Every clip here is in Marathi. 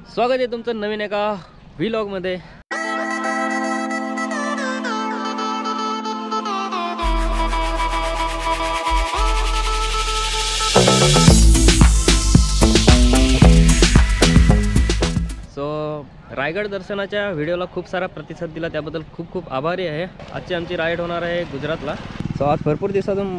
स्वागत आहे तुमचं नवीन एका व्लॉगमध्ये। सो रायगड दर्शनाच्या व्हिडिओला खूप सारा प्रतिसाद दिला, त्याबद्दल खूप खूप आभारी आहे। आजची आमची राईड होणार आहे गुजरातला। सो आज भरपूर दिवसातून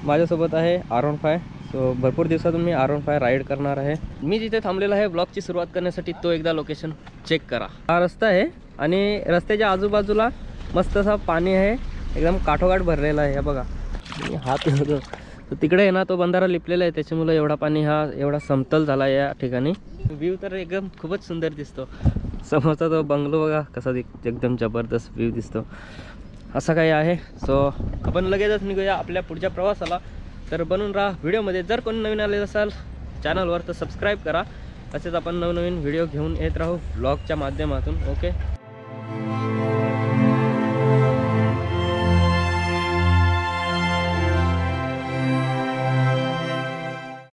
माझ्यासोबत आहे R15। सो भरपूर दिवसातून मी R15 राईड करणार आहे। मी जिथे थांबलेला आहे ब्लॉगची सुरुवात करण्यासाठी तो एकदा लोकेशन चेक करा। हा रस्ता आहे आणि रस्त्याच्या आजूबाजूला मस्त असा पाणी आहे, एकदम काठोकाठ भरलेला आहे। बघा हात होतो तो तिकडे आहे ना, तो बंधारा लिपलेला आहे, त्याच्यामुळे एवढा पाणी हा एवढा समतल झाला या ठिकाणी। व्ह्यू तर एकदम खूपच सुंदर दिसतो। समोरचा तो बंगलो बघा कसा एकदम जबरदस्त व्ह्यू दिसतो। असं काही आहे। सो आपण लगेचच निघूया आपल्या पुढच्या प्रवासाला। तर बनून राहा व्हिडिओमध्ये। जर कोणी नवीन आलेलं असाल चॅनलवर तर सबस्क्राईब करा। असेच आपण नवनवीन व्हिडिओ घेऊन येत राहू ब्लॉगच्या माध्यमातून। Okay,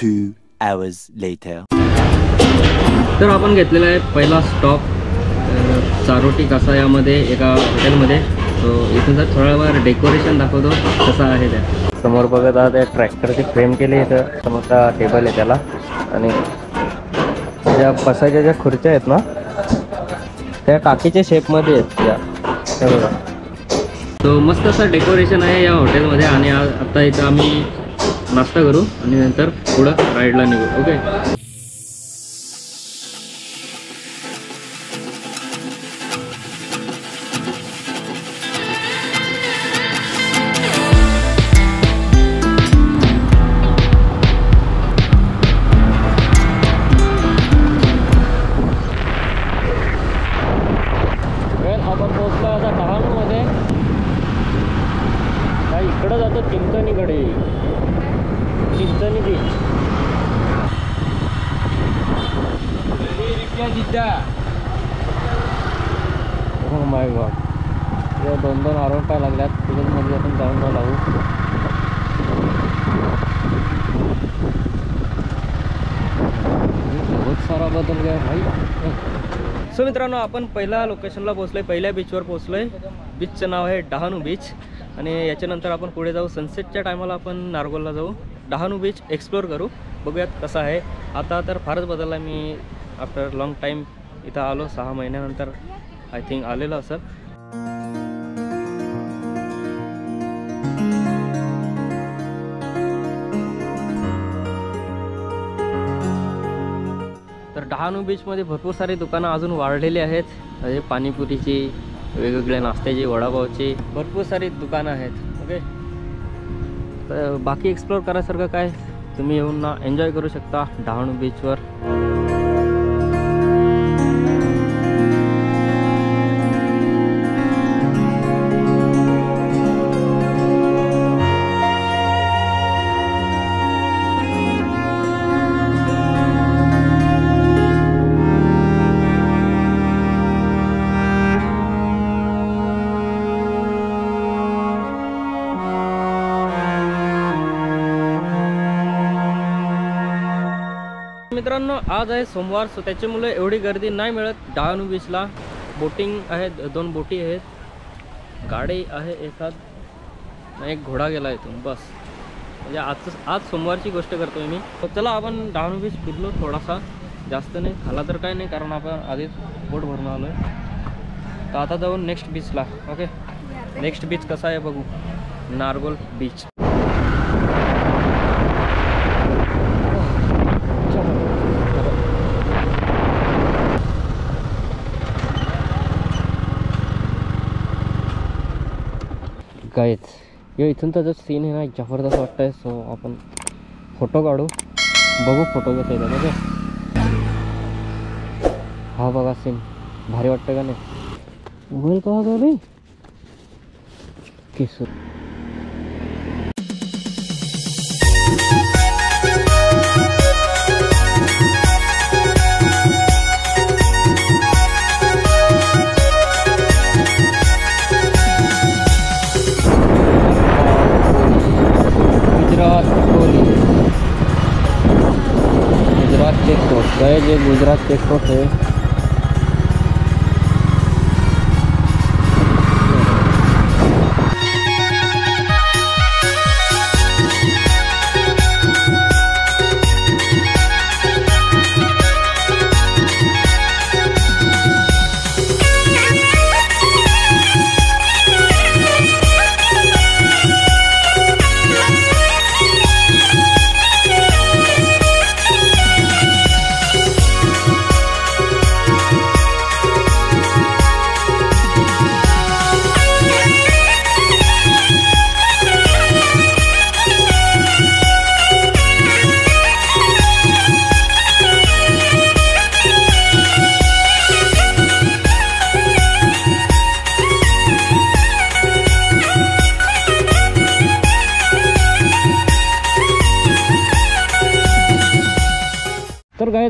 2 hours later. तर आपण घेतलेला आहे पहिला स्टॉप चारोटी कसायामध्ये एका हॉटेलमध्ये। सो इथून जर थोडा वेळ डेकोरेशन दाखवतो कसं आहे त्या समोर बघत आहात। त्या ट्रॅक्टरची फ्रेम केली आहे, इथं समोरचा टेबल आहे त्याला, आणि ज्या बसायच्या ज्या खुर्च्या आहेत ना त्या टाकीच्या शेपमध्ये आहेत त्या, हे बघा। तो मस्त असं डेकोरेशन आहे या हॉटेलमध्ये। आणि आता इथं आम्ही नाश्ता करू आणि नंतर पुढं राईडला निघू। ओके, आपण पोहोचलो आता डहाणूमध्ये। काही इकडं जातो चिंचणीकडे, चिंचणी बीच। हो माय गॉड, या 2-2 R15 लागल्यात तिकडे आपण जाऊन लागू। बहुत सारा बदल गया भाई। सो मित्रांनो, आपण पहिल्या लोकेशनला पोहोचलोय, पहिल्या बीचवर पोहोचलोय। बीचचं नाव आहे डहाणू बीच। आणि याच्यानंतर आपण पुढे जाऊ, सनसेटच्या टायमाला आपण नारगोलला जाऊ, डहाणू बीच एक्सप्लोर करू, बघूयात कसं आहे। आता तर फारच बदलला, मी आफ्टर लॉंग टाईम इथं आलो, 6 महिन्यानंतर आय थिंक आलेलं असेल। तर डहाणू बीचमध्ये भरपूर सारी दुकानं अजून वाढलेली आहेत, म्हणजे पाणीपुरीची, वेगवेगळ्या नाश्त्याची, वडापावची, भरपूर सारी दुकानं आहेत। ओके, तर बाकी एक्सप्लोर करायसारखं काय, तुम्ही येऊन ना एन्जॉय करू शकता डहाणू बीचवर। मित्रांनो, आज आहे सोमवार, सो त्याच्यामुळे एवढी गर्दी नाही मिळत डहाणू बीचला। बोटिंग आहे, 2 बोटी आहेत, गाडी आहे एखाद, एक घोडा गेला इथून, बस। म्हणजे आज सोमवारची गोष्ट करतोय मी। तर चला आपण डहाणू बीच फिरलो थोडासा, जास्त नाही, खाला तर काही नाही कारण आपण आधीच पोट भरून आलो आहे। तर आता जाऊन नेक्स्ट बीचला। ओके, नेक्स्ट बीच कसा आहे बघू, नारगोल बीच। गाईज यो इथून तर जो सीन आहे ना जबरदस्त वाटतंय। सो आपण फोटो काढू, बघू फोटो कसे येतात। ओके, हा बघा सीन, भारी वाटतं का नाही? उघल का गं केसर। गुजरात चेकपोस्ट है, ये गुजरात चेकपोस्ट है।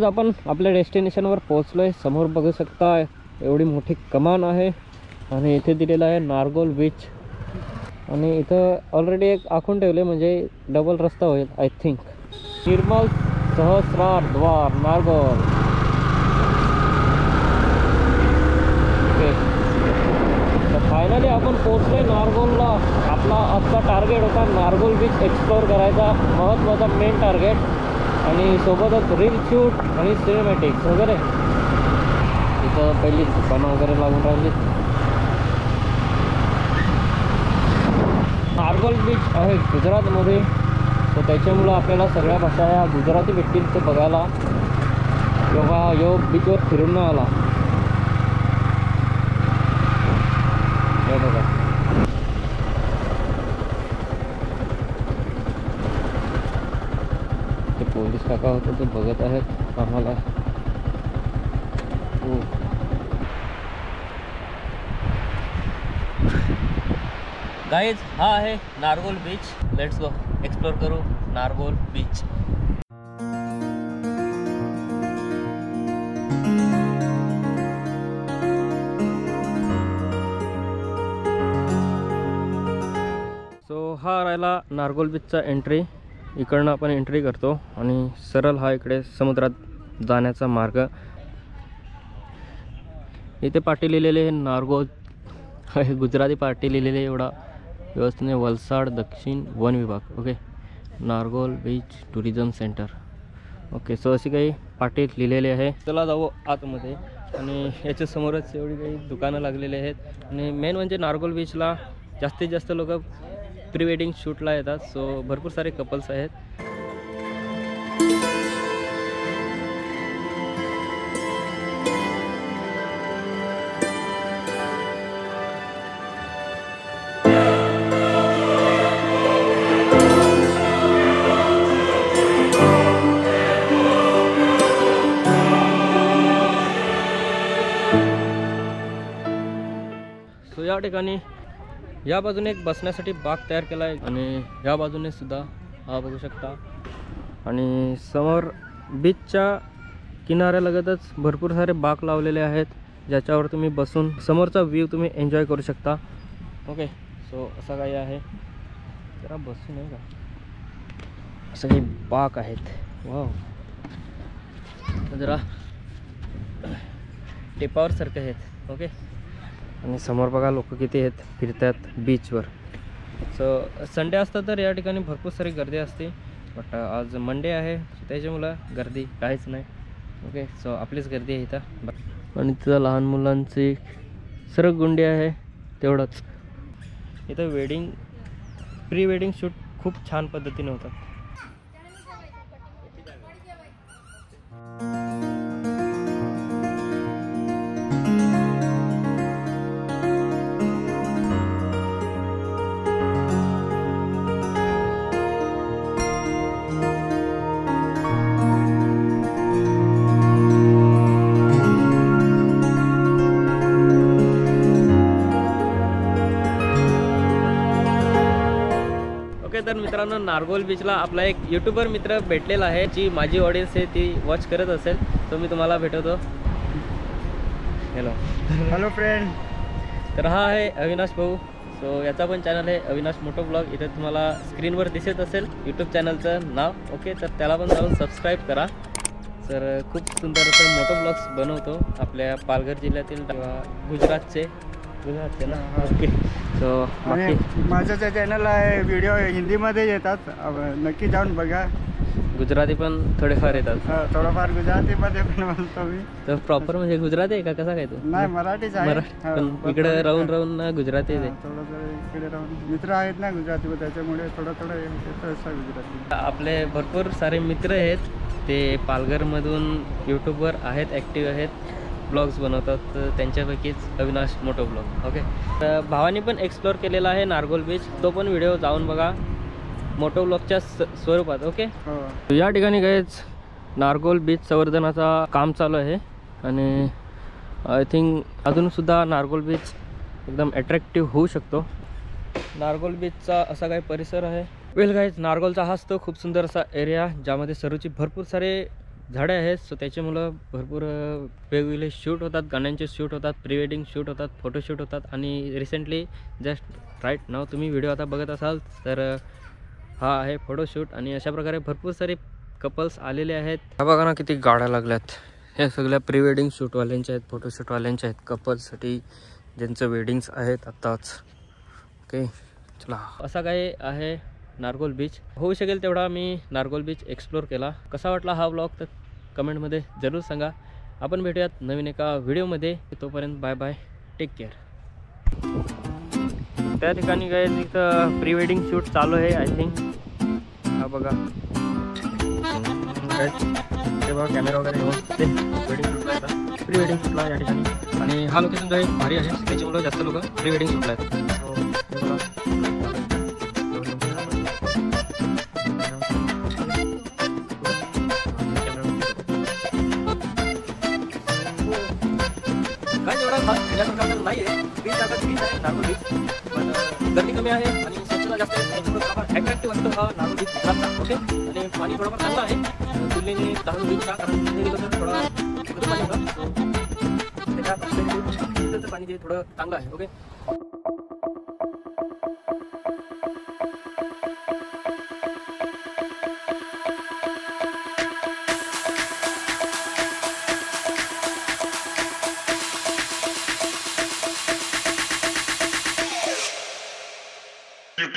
गाईज आपण आपल्या डेस्टिनेशनवर पोहोचलोय. समोर बघू शकता एवढी मोठी कमान आहे आणि इथे दिलेलं आहे नारगोल बीच. आणि इथं ऑलरेडी एक आखून ठेवले म्हणजे डबल रस्ता होईल आय थिंक. निर्मल सहस्रार द्वार नारगोल. ओके, तर फायनली आपण पोहोचलोय नारगोलला. आपला आजचा टार्गेट होता नारगोल बीच एक्सप्लोअर करायचा, महत्त्वाचा मेन टार्गेट. आणि सोबतच रील शूट आणि सिनेमॅटिक्स वगैरे. इथं पहिली दुकानं वगैरे लागून राहिली. नारगोल बीच आहे गुजरातमध्ये, तर त्याच्यामुळं आपल्याला सगळ्या भाषा ह्या गुजराती भेटतील ते बघायला. योगा योग बीचवर फिरून आला. हे बघा, ते पोलीस काका होते ते बघत आहेत आम्हाला. गाइज हा आहे Nargol beach. Let's go explore करू नारगोल बीच. सो हा राहिला नारगोल बीचचा एंट्री. इकडनं आपण एंट्री करतो आणि सरळ हा इकडे समुद्रात जाण्याचा मार्ग. इथे पाटी लिहिलेले नारगोल गुजराती पाटी लिहिलेले एवढा व्यवस्थेने वलसाड दक्षिण वन विभाग. Okay, Nargol beach tourism centre. Okay, so अशी काही पाटी लिहिलेली आहे. चला जाऊ आतमध्ये. आणि याच्यासमोरच एवढी काही दुकानं लागलेली आहेत. आणि मेन म्हणजे नारगोल बीचला जास्तीत जास्त लोक प्री वेडिंग शूटला येतात. सो भरपूर सारे कपल्स आहेत. सो या ठिकाणी या बाजूने एक बसण्यासाठी बाग तयार केला आहे आणि या बाजूने सुद्धा हा बघू शकता. आणि समोर बीचच्या किनाऱ्यालगतच भरपूर सारे बाग लावलेले आहेत ज्याच्यावर तुम्ही बसून समोरचा व्ह्यू तुम्ही एन्जॉय करू शकता. ओके, सो असं काही आहे. जरा बसून आहे का, असं काही बाग आहेत. वाव, जरा टेपावर सारखे आहेत. ओके, आणि समोर बघा लोक किती आहेत फिरतात बीचवर. सो संडे असतं तर या ठिकाणी भरपूर सारी गर्दी असते. बट आज मंडे आहे त्याच्यामुळं गर्दी काहीच नाही. ओके, सो आपलीच गर्दी आहे इथं. आणि तिथं लहान मुलांची सरकगुंडी आहे तेवढंच. इथं वेडिंग प्री वेडिंग शूट खूप छान पद्धतीने होतात. तर मित्रांनो, नारगोल बीचला आपला एक यूट्यूबर मित्र भेटलेला आहे जी माझी ऑडियन्स आहे ती वॉच करत असेल. तो मी तुम्हाला भेटवतो. Hello friend. तर हा आहे अविनाश भाऊ. सो याचा पण चॅनल आहे अविनाश मोटो ब्लॉग. इथे तुम्हाला स्क्रीनवर दिसत असेल यूट्यूब चॅनलचं नाव. ओके, तर त्याला पण जाऊन सबस्क्राईब करा. सर खूप सुंदर असं मोटो ब्लॉग्स बनवतो आपल्या पालघर जिल्ह्यातील गुजरातचे ना. ओके, सो माझं जे चॅनल आहे व्हिडिओ हिंदीमध्ये येतात, नक्की जाऊन बघा. गुजराती पण थोडेफार येतात. थोडंफार गुजरातीमध्ये पण बोलतो मी. तर प्रॉपर म्हणजे गुजराती आहे का, कसा काय तू? नाही, मराठीच आहे. पण इकडे राहून राहून ना गुजराती आहे. थोडं इकडे राहून मित्र आहेत ना गुजराती, त्याच्यामुळे थोडं येतं गुजराती. आपले भरपूर सारे मित्र आहेत ते पालघरमधून यूट्यूबवर आहेत, ॲक्टिव्ह आहेत, ब्लॉग्स बनवतात. तर त्यांच्यापैकीच अविनाश मोटो ब्लॉग. ओके, तर भावानी पण एक्सप्लोअर केलेला आहे नारगोल बीच. तो पण व्हिडिओ जाऊन बघा मोटो ब्लॉगच्या स्वरूपात. ओके, या ठिकाणी गाईज नारगोल बीच संवर्धनाचा काम चालू आहे आणि आय थिंक अजूनसुद्धा नारगोल बीच एकदम अट्रॅक्टिव्ह होऊ शकतो. नारगोल बीचचा असा काही परिसर आहे. वेल गाईज, नारगोलचा हाच तो खूप सुंदर असा एरिया ज्यामध्ये सरूची भरपूर सारे झाडे आहेत. सो त्याच्यामुळं भरपूर वेगवेगळे शूट होतात, गाण्यांचे शूट होतात, प्री वेडिंग शूट होतात, फोटोशूट होतात. आणि रिसेंटली जस्ट राईट नाव तुम्ही व्हिडिओ आता बघत असाल तर हा आहे फोटोशूट. आणि अशा प्रकारे भरपूर सारे कपल्स आलेले आहेत. हा बघा ना किती गाड्या लागल्यात. हे सगळ्या प्री वेडिंग शूटवाल्यांच्या आहेत, फोटोशूटवाल्यांच्या आहेत, कपल्ससाठी ज्यांचं वेडिंग्स आहेत आत्ताच. ओके चला, असा काय आहे नारगोल बीच. होऊ शकेल तेवढा मी नारगोल बीच एक्सप्लोर केला. कसा वाटला हा व्लॉग तर कमेंटमध्ये जरूर सांगा. आपण भेटूयात नवीन एका व्हिडिओमध्ये. तोपर्यंत बाय बाय, टेक केअर. त्या ठिकाणी काय तिथं प्री वेडिंग शूट चालू आहे आय थिंक. हा बघा ते बघा कॅमेरा वगैरे घेऊन ते वेडिंग शूटला येतात, प्री वेडिंग शूटला या ठिकाणी. आणि हा लोकेशन जो आहे भारी आहे, त्याच्यामुळं जास्त लोक प्री वेडिंग शूटला आहेत. काय एवढा खास फिरण्यासारखं नाही आहे. बीच जागा बीच आहे नारगोल बीच, पण गर्दी कमी आहे आणि स्वच्छता जास्त आहे. त्याच्यामुळे ॲट्रॅक्टिव्ह वाटतं हा नारगोल बीच गुजरातचा. ओके, आणि पाणी थोडंफार चांगलं आहे तुलनेने नारगोल बीचचा, कारण तिथे गेलं तर थोडा गरम पाणी होतं. त्याच्या कंपेअर पाणी जे थोडं चांगलं आहे. ओके. You